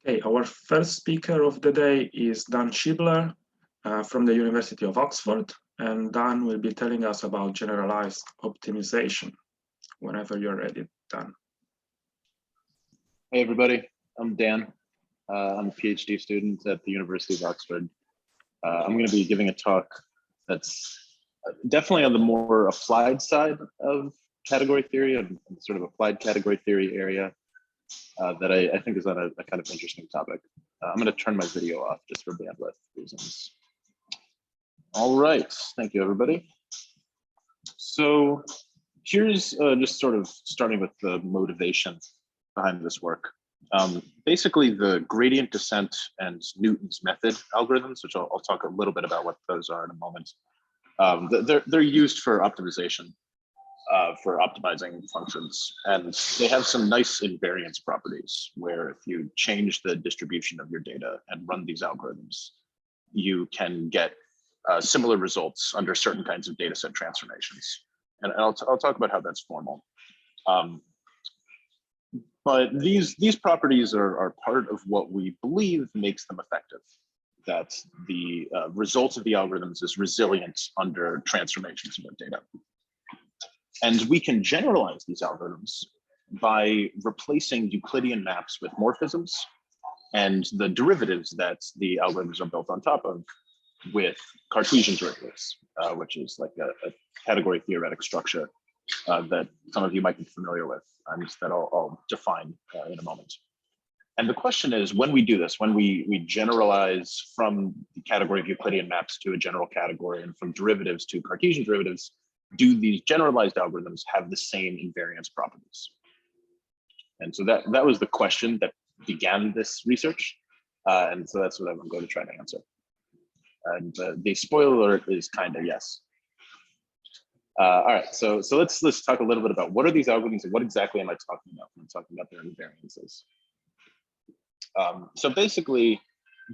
Okay, our first speaker of the day is Dan Shiebler from the University of Oxford, and Dan will be telling us about generalized optimization. Whenever you're ready, Dan. Hey everybody, I'm Dan. I'm a PhD student at the University of Oxford. I'm going to be giving a talk that's definitely on the more applied side of category theory and sort of applied category theory area that I think is on a kind of interesting topic. I'm going to turn my video off just for bandwidth reasons. All right, thank you everybody. So here's just sort of starting with the motivation behind this work. Basically the gradient descent and Newton's method algorithms, which I'll talk a little bit about what those are in a moment. They're used for optimization, for optimizing functions, and they have some nice invariance properties where if you change the distribution of your data and run these algorithms, you can get similar results under certain kinds of data set transformations. And I'll talk about how that's formal. But these properties are part of what we believe makes them effective, that the result of the algorithms is resilient under transformations of our data. And we can generalize these algorithms by replacing Euclidean maps with morphisms and the derivatives that the algorithms are built on top of with Cartesian derivatives, which is like a category theoretic structure that some of you might be familiar with, and that I'll define in a moment. And the question is, when we do this, when we generalize from the category of Euclidean maps to a general category and from derivatives to Cartesian derivatives, do these generalized algorithms have the same invariance properties? And so that was the question that began this research. And so that's what I'm going to try to answer. And the spoiler alert is kind of yes. All right, so let's talk a little bit about what are these algorithms and what exactly am I talking about when I'm talking about their invariances. So basically,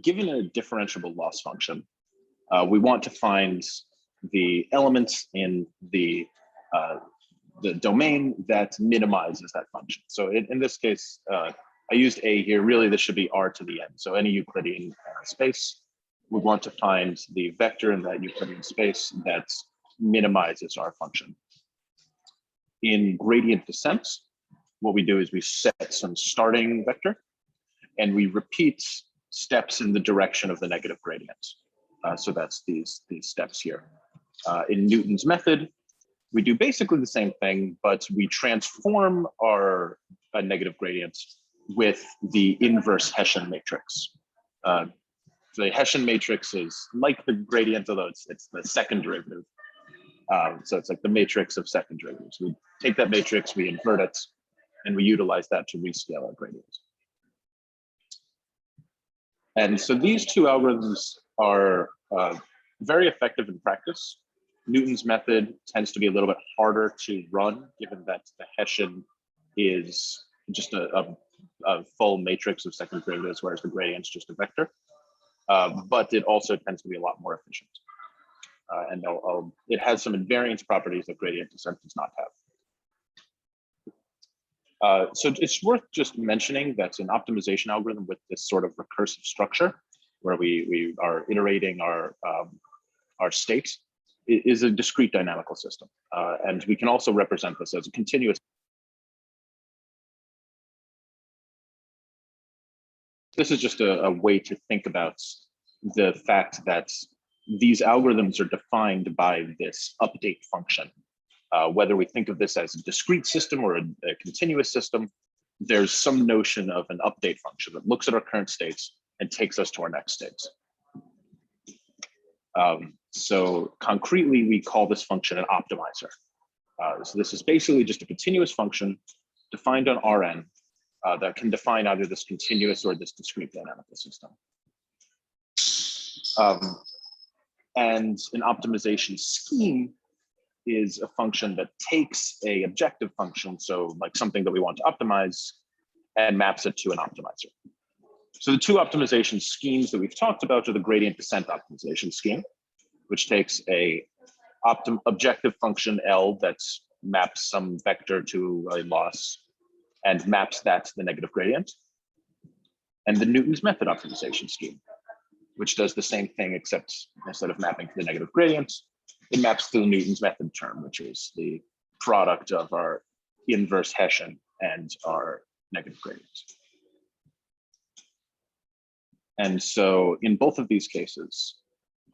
given a differentiable loss function, we want to find the elements in the domain that minimizes that function. So in this case, I used A here. Really, this should be R to the n. So any Euclidean space, we want to find the vector in that Euclidean space that minimizes our function. In gradient descent, what we do is we set some starting vector and we repeat steps in the direction of the negative gradient. So that's these steps here. In Newton's method, we do basically the same thing, but we transform our negative gradient with the inverse Hessian matrix. The Hessian matrix is like the gradient, although it's the second derivative. So it's like the matrix of second derivatives. We take that matrix, we invert it, and we utilize that to rescale our gradient. And so these two algorithms are very effective in practice. Newton's method tends to be a little bit harder to run, given that the Hessian is just a full matrix of second derivatives, whereas the gradient's just a vector. But it also tends to be a lot more efficient. And it has some invariance properties that gradient descent does not have. So it's worth just mentioning that an optimization algorithm with this sort of recursive structure, where we are iterating our state, is a discrete dynamical system. And we can also represent this as a continuous. This is just a way to think about the fact that these algorithms are defined by this update function. Whether we think of this as a discrete system or a continuous system, there's some notion of an update function that looks at our current states and takes us to our next states. So concretely, we call this function an optimizer. So this is basically just a continuous function defined on Rn that can define either this continuous or this discrete dynamical system. And an optimization scheme is a function that takes an objective function, so like something that we want to optimize, and maps it to an optimizer. So the two optimization schemes that we've talked about are the gradient descent optimization scheme, which takes a objective function L that maps some vector to a loss and maps that to the negative gradient. and the Newton's method optimization scheme, which does the same thing, except instead of mapping to the negative gradient, it maps to the Newton's method term, which is the product of our inverse Hessian and our negative gradient. And so in both of these cases,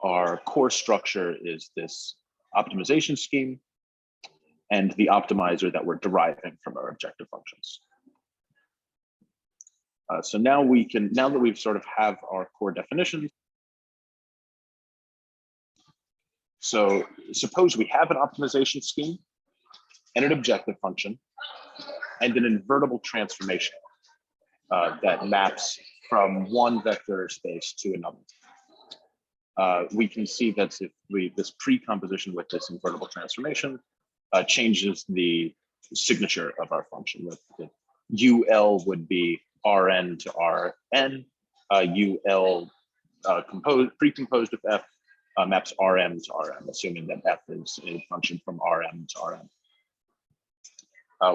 our core structure is this optimization scheme and the optimizer that we're deriving from our objective functions. So now that we've sort of have our core definitions. So suppose we have an optimization scheme and an objective function and an invertible transformation that maps from one vector space to another. We can see that if this precomposition with this invertible transformation changes the signature of our function. The UL would be Rn to Rn, UL precomposed with F maps Rm to Rm, assuming that F is a function from Rm to Rm.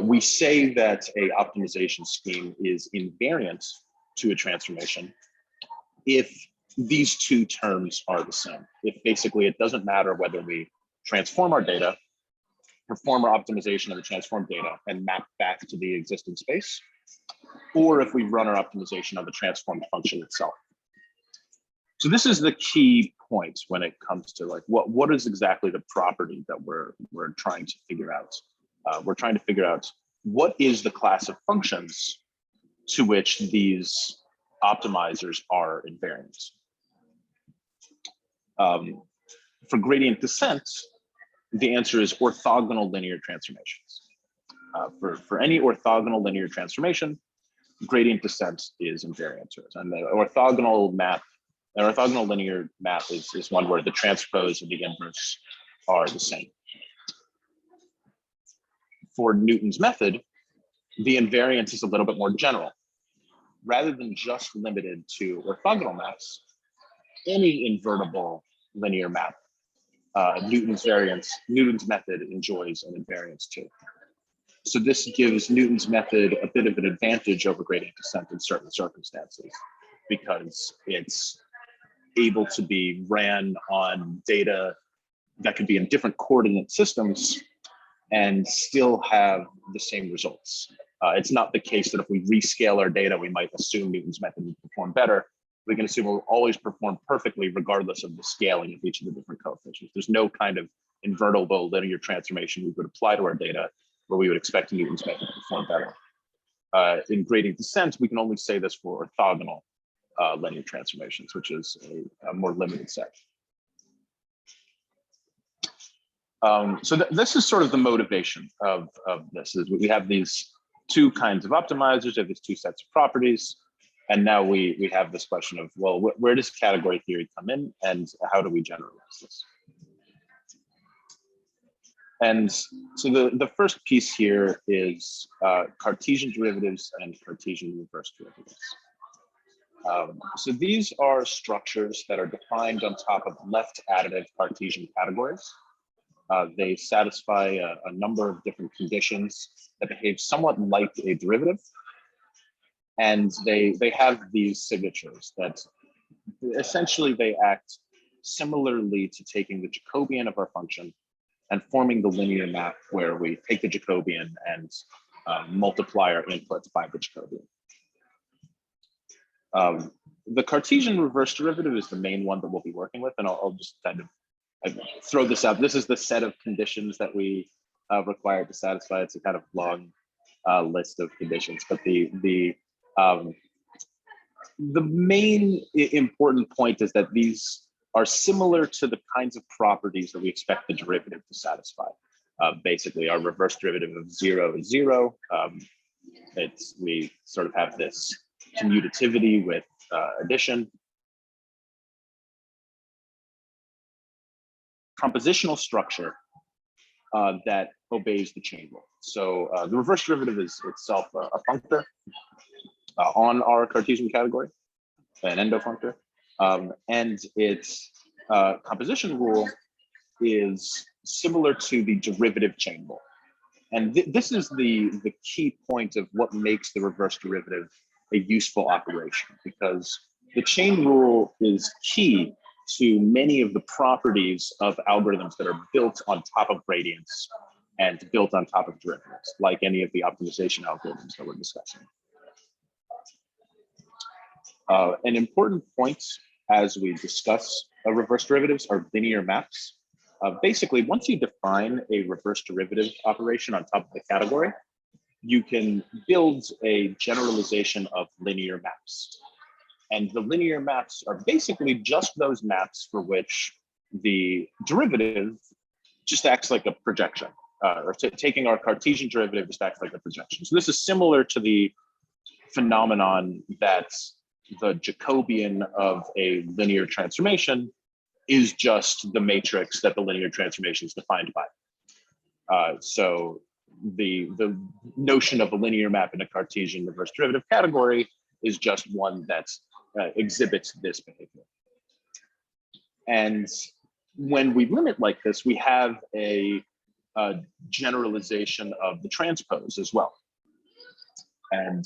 We say that a optimization scheme is invariant to a transformation if these two terms are the same. If basically it doesn't matter whether we transform our data, perform our optimization of the transformed data and map back to the existing space, or if we run our optimization of the transformed function itself. So this is the key point when it comes to like what is exactly the property that we're trying to figure out. We're trying to figure out what is the class of functions to which these optimizers are invariant. For gradient descent, the answer is orthogonal linear transformations. For any orthogonal linear transformation, gradient descent is invariant to it. And the orthogonal linear map is one where the transpose and the inverse are the same. For Newton's method, the invariance is a little bit more general. Rather than just limited to orthogonal maps, any invertible linear map, Newton's method enjoys an invariance too. So this gives Newton's method a bit of an advantage over gradient descent in certain circumstances, because it's able to be ran on data that could be in different coordinate systems and still have the same results. It's not the case that if we rescale our data, we might assume Newton's method would perform better. We can assume it will always perform perfectly regardless of the scaling of each of the different coefficients. There's no kind of invertible linear transformation we would apply to our data where we would expect Newton's method to perform better. In gradient descent, we can only say this for orthogonal linear transformations, which is a more limited set. So this is sort of the motivation of this, is we have these two kinds of optimizers, we have these two sets of properties, and now we have this question of, well, where does category theory come in and how do we generalize this? And so the first piece here is Cartesian derivatives and Cartesian reverse derivatives. So these are structures that are defined on top of left additive Cartesian categories. They satisfy a number of different conditions that behave somewhat like a derivative. And they have these signatures that essentially they act similarly to taking the Jacobian of our function and forming the linear map where we take the Jacobian and multiply our inputs by the Jacobian. The Cartesian reverse derivative is the main one that we'll be working with, and I'll just kind of throw this out. This is the set of conditions that we require to satisfy. It's a kind of long list of conditions, but the main important point is that these are similar to the kinds of properties that we expect the derivative to satisfy. Basically, our reverse derivative of 0 is 0. We sort of have this commutativity with addition. Compositional structure that obeys the chain rule. So the reverse derivative is itself a functor on our Cartesian category, an endofunctor, and its composition rule is similar to the derivative chain rule. And this is the key point of what makes the reverse derivative a useful operation, because the chain rule is key to many of the properties of algorithms that are built on top of gradients and built on top of derivatives, like any of the optimization algorithms that we're discussing. An important point as we discuss reverse derivatives are linear maps. Basically, once you define a reverse derivative operation on top of the category, you can build a generalization of linear maps. And the linear maps are basically just those maps for which the derivative just acts like a projection, or taking our Cartesian derivative just acts like a projection. So this is similar to the phenomenon that the Jacobian of a linear transformation is just the matrix that the linear transformation is defined by. So the notion of a linear map in a Cartesian reverse derivative category is just one that exhibits this behavior. And when we limit like this, we have a generalization of the transpose as well. And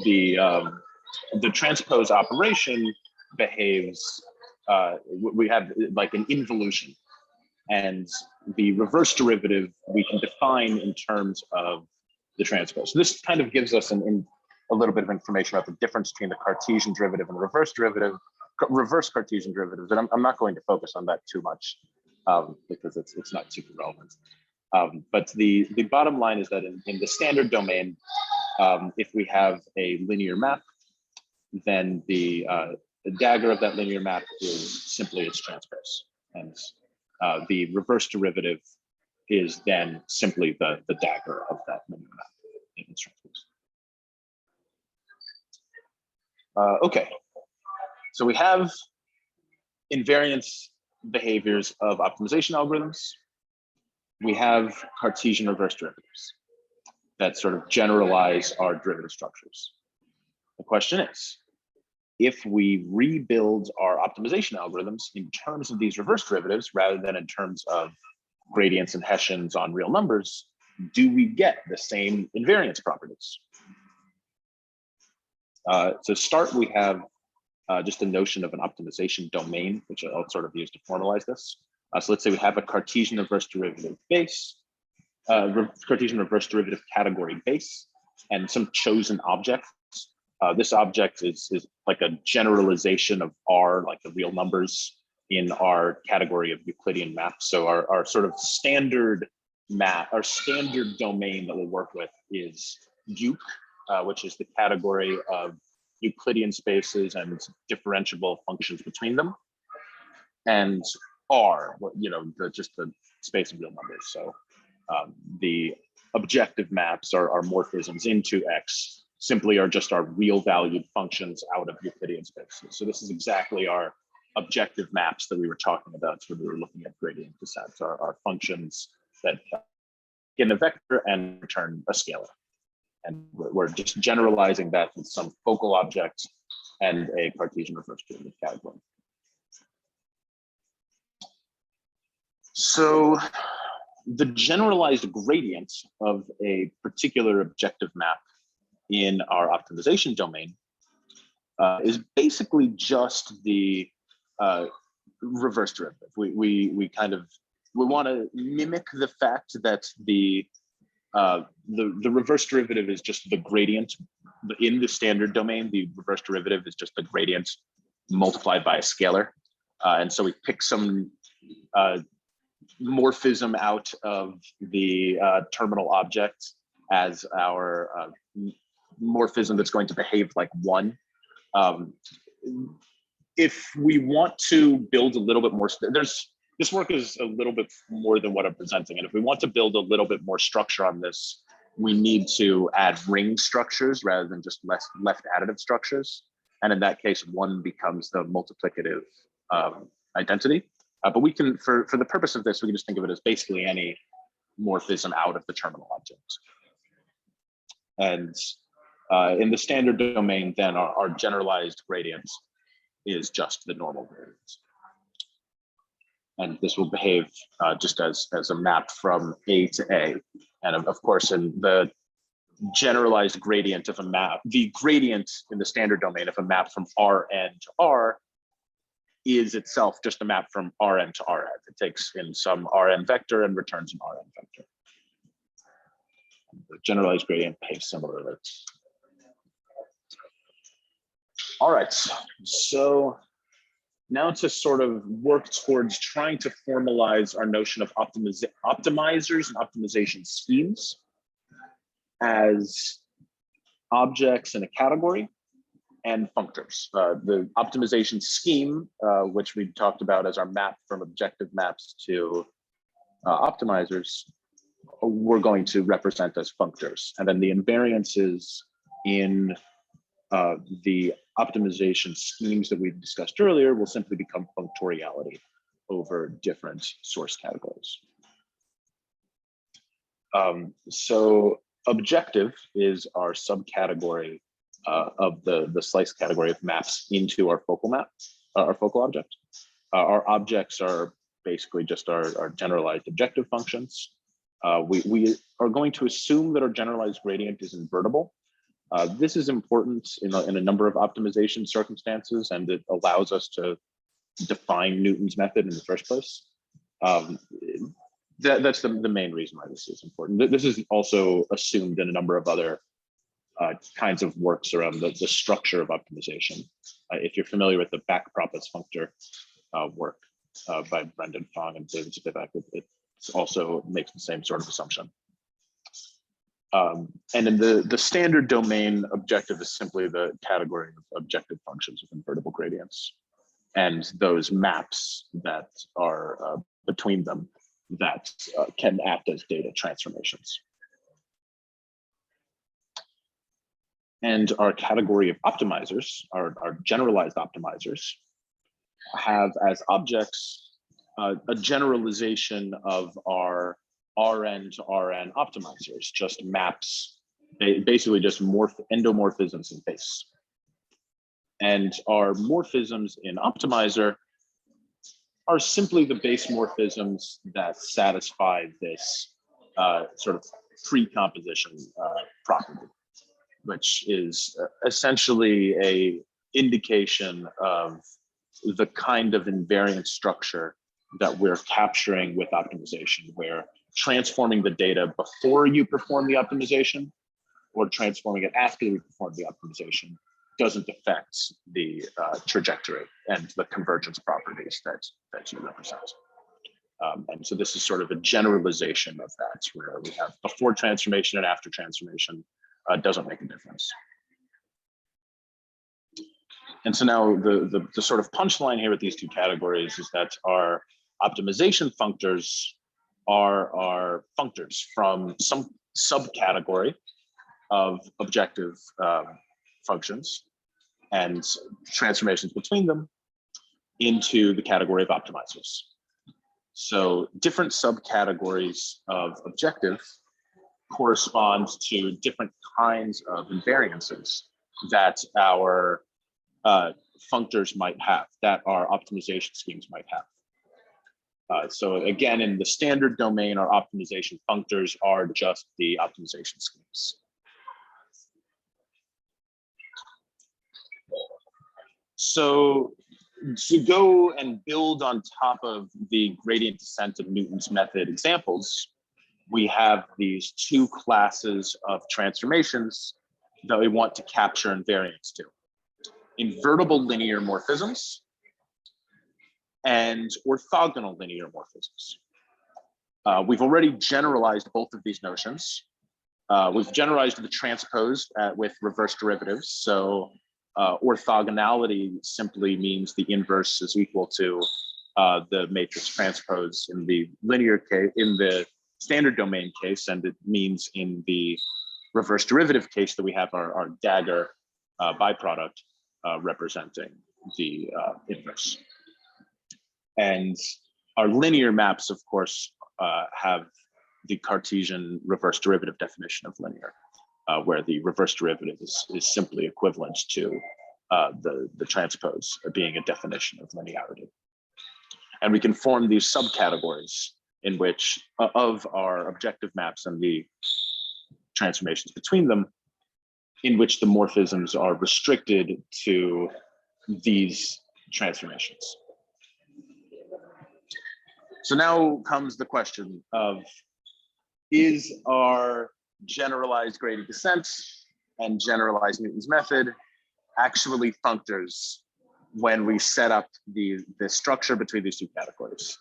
the transpose operation behaves, we have like an involution, and the reverse derivative we can define in terms of the transpose. So this kind of gives us a little bit of information about the difference between the Cartesian derivative and the reverse Cartesian derivatives. And I'm not going to focus on that too much because it's not super relevant. But the bottom line is that in the standard domain, if we have a linear map, then the dagger of that linear map is simply its transpose. And the reverse derivative is then simply the dagger of that linear map in its transpose. Okay, so we have invariance behaviors of optimization algorithms. We have Cartesian reverse derivatives that sort of generalize our derivative structures. The question is, if we rebuild our optimization algorithms in terms of these reverse derivatives rather than in terms of gradients and Hessians on real numbers, do we get the same invariance properties? To start, we have just a notion of an optimization domain, which I'll sort of use to formalize this. So let's say we have a Cartesian reverse derivative base, Cartesian reverse derivative category base, and some chosen object. This object is like a generalization of R, like the real numbers in our category of Euclidean maps. So our sort of standard map, our standard domain that we'll work with is Euc, which is the category of Euclidean spaces and differentiable functions between them, and R, just the space of real numbers. So the objective maps are morphisms into X, simply are just our real valued functions out of Euclidean spaces. So this is exactly our objective maps that we were talking about when we were looking at gradient descent, our functions that get a vector and return a scalar. And we're just generalizing that with some focal object and a Cartesian reverse derivative category. So the generalized gradient of a particular objective map in our optimization domain is basically just the reverse derivative. We want to mimic the fact that the reverse derivative is just the gradient in the standard domain. The reverse derivative is just the gradient multiplied by a scalar, and so we pick some morphism out of the terminal object as our morphism that's going to behave like one. If we want to build a little bit more, this work is a little bit more than what I'm presenting. And if we want to build a little bit more structure on this, we need to add ring structures rather than just left additive structures. And in that case, one becomes the multiplicative identity. But we can, for the purpose of this, we can just think of it as basically any morphism out of the terminal object. And in the standard domain, then our generalized gradient is just the normal gradient. And this will behave just as a map from A to A. And of course, in the generalized gradient of a map, the gradient in the standard domain of a map from Rn to R is itself just a map from Rn to Rn. It takes in some Rn vector and returns an Rn vector. The generalized gradient behaves similarly. All right, so now to sort of work towards trying to formalize our notion of optimizers and optimization schemes as objects in a category and functors. The optimization scheme, which we talked about as our map from objective maps to optimizers, we're going to represent as functors. And then the invariances in the optimization schemes that we discussed earlier will simply become functoriality over different source categories. So objective is our subcategory of the slice category of maps into our focal map, our focal object. Our objects are basically just our generalized objective functions. We are going to assume that our generalized gradient is invertible. This is important in a number of optimization circumstances, and it allows us to define Newton's method in the first place. That's the main reason why this is important. This is also assumed in a number of other kinds of works around the structure of optimization. If you're familiar with the back-propos functor work by Brendan Fong and David Spivak, it also makes the same sort of assumption. And in the standard domain, objective is simply the category of objective functions with invertible gradients and those maps that are between them that can act as data transformations. And our category of optimizers, our generalized optimizers, have as objects a generalization of our Rn to Rn optimizers, just maps, basically just endomorphisms in base. And our morphisms in optimizer are simply the base morphisms that satisfy this sort of pre-composition property, which is essentially an indication of the kind of invariant structure that we're capturing with optimization, where transforming the data before you perform the optimization or transforming it after you perform the optimization doesn't affect the trajectory and the convergence properties that you represent. And so this is sort of a generalization of that, where we have before transformation and after transformation doesn't make a difference. And so now the sort of punchline here with these two categories is that our optimization functors are our functors from some subcategory of objective functions and transformations between them into the category of optimizers. So different subcategories of objective correspond to different kinds of invariances that our functors might have, that our optimization schemes might have. So again, in the standard domain, our optimization functors are just the optimization schemes. So to go and build on top of the gradient descent of Newton's method examples, we have these two classes of transformations that we want to capture invariance to: invertible linear morphisms and orthogonal linear morphisms. We've already generalized both of these notions. We've generalized the transpose with reverse derivatives. So orthogonality simply means the inverse is equal to the matrix transpose in the linear case, in the standard domain case, and it means in the reverse derivative case that we have our dagger byproduct representing the inverse. And our linear maps, of course, have the Cartesian reverse derivative definition of linear, where the reverse derivative is simply equivalent to the transpose being a definition of linearity. And we can form these subcategories in which of our objective maps and the transformations between them, in which the morphisms are restricted to these transformations. So now comes the question of, is our generalized gradient descent and generalized Newton's method actually functors when we set up the structure between these two categories?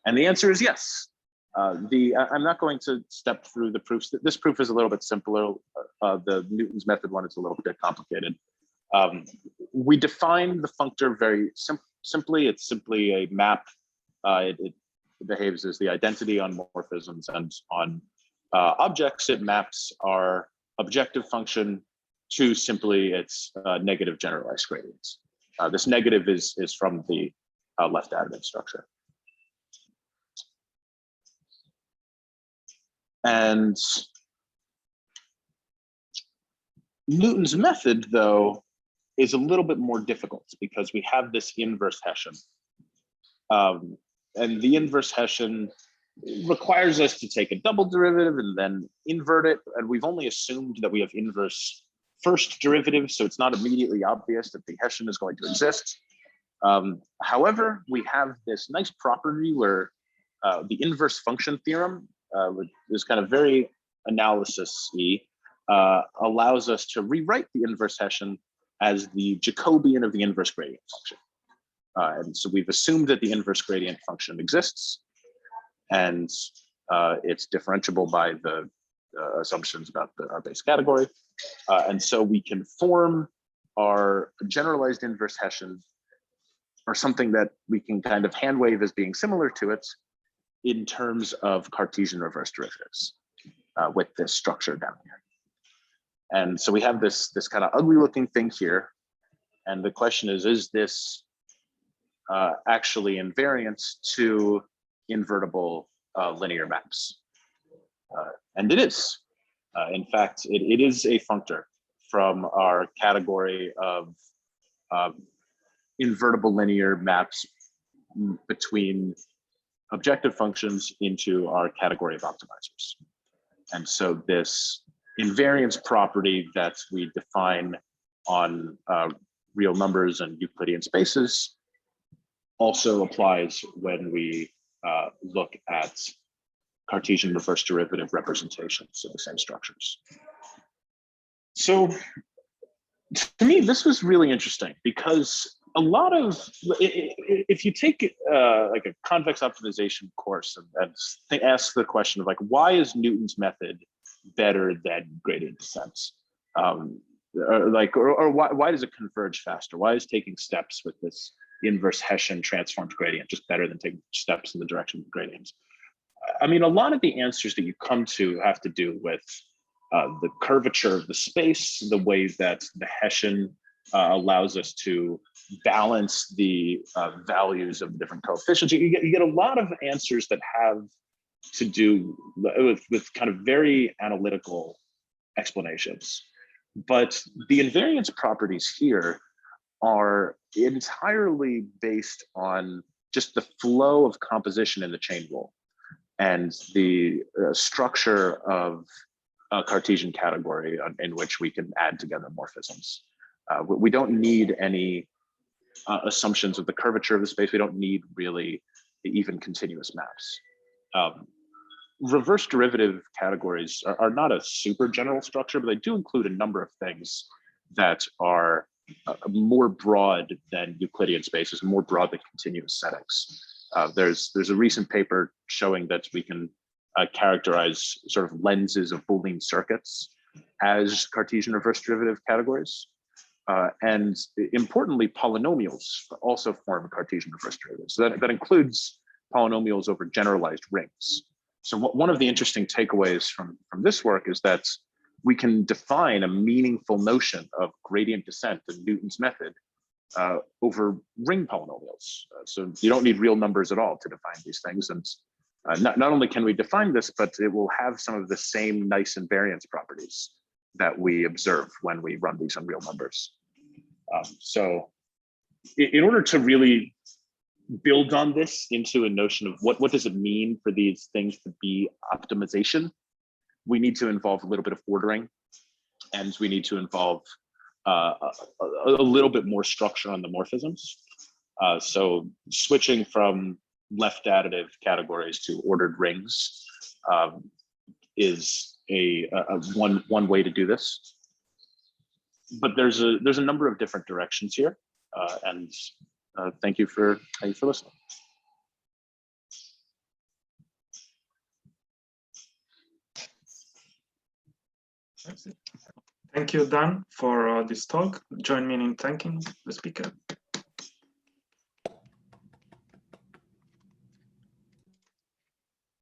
And the answer is yes. I'm not going to step through the proofs. This proof is a little bit simpler. The Newton's method one is a little bit complicated. We define the functor very simply. It's simply a map. It behaves as the identity on morphisms, and on objects, it maps our objective function to simply its negative generalized gradients. This negative is from the left additive structure. And Newton's method, though, is a little bit more difficult because we have this inverse Hessian. And the inverse Hessian requires us to take a double derivative and then invert it. And we've only assumed that we have inverse first derivative, so it's not immediately obvious that the Hessian is going to exist. However, we have this nice property where the inverse function theorem, is kind of very analysis-y, allows us to rewrite the inverse Hessian as the Jacobian of the inverse gradient function. And so we've assumed that the inverse gradient function exists, and it's differentiable by the assumptions about our base category. And so we can form our generalized inverse Hessian, or something that we can kind of hand wave as being similar to it, in terms of Cartesian reverse derivatives with this structure down here. And so we have this kind of ugly looking thing here. And the question is this actually invariant to invertible linear maps? And it is. In fact, it is a functor from our category of invertible linear maps between objective functions into our category of optimizers. And so this invariance property that we define on real numbers and Euclidean spaces also applies when we look at Cartesian reverse derivative representations of the same structures. So to me, this was really interesting because a lot of, if you take like a convex optimization course and ask the question of like, why is Newton's method better than gradient descent? Or why does it converge faster? Why is taking steps with this inverse Hessian transformed gradient just better than taking steps in the direction of gradients? I mean, a lot of the answers that you come to have to do with the curvature of the space, the way that the Hessian allows us to balance the values of the different coefficients. You get a lot of answers that have to do with kind of very analytical explanations. But the invariance properties here are entirely based on just the flow of composition in the chain rule and the structure of a Cartesian category in which we can add together morphisms. We don't need any assumptions of the curvature of the space. We don't need really even continuous maps. Reverse derivative categories are not a super general structure, but they do include a number of things that are more broad than Euclidean spaces, more broad than continuous settings. There's a recent paper showing that we can characterize sort of lenses of Boolean circuits as Cartesian reverse derivative categories. And importantly, polynomials also form Cartesian reverse derivatives. So that includes polynomials over generalized rings. So one of the interesting takeaways from this work is that we can define a meaningful notion of gradient descent in Newton's method over ring polynomials. So you don't need real numbers at all to define these things. And not only can we define this, but it will have some of the same nice invariance properties that we observe when we run these on real numbers. So in order to really build on this into a notion of what does it mean for these things to be optimization, we need to involve a little bit of ordering, and we need to involve a little bit more structure on the morphisms. So switching from left additive categories to ordered rings is one way to do this. But there's a number of different directions here, and thank you for listening. Thank you, Dan, for this talk. Join me in thanking the speaker.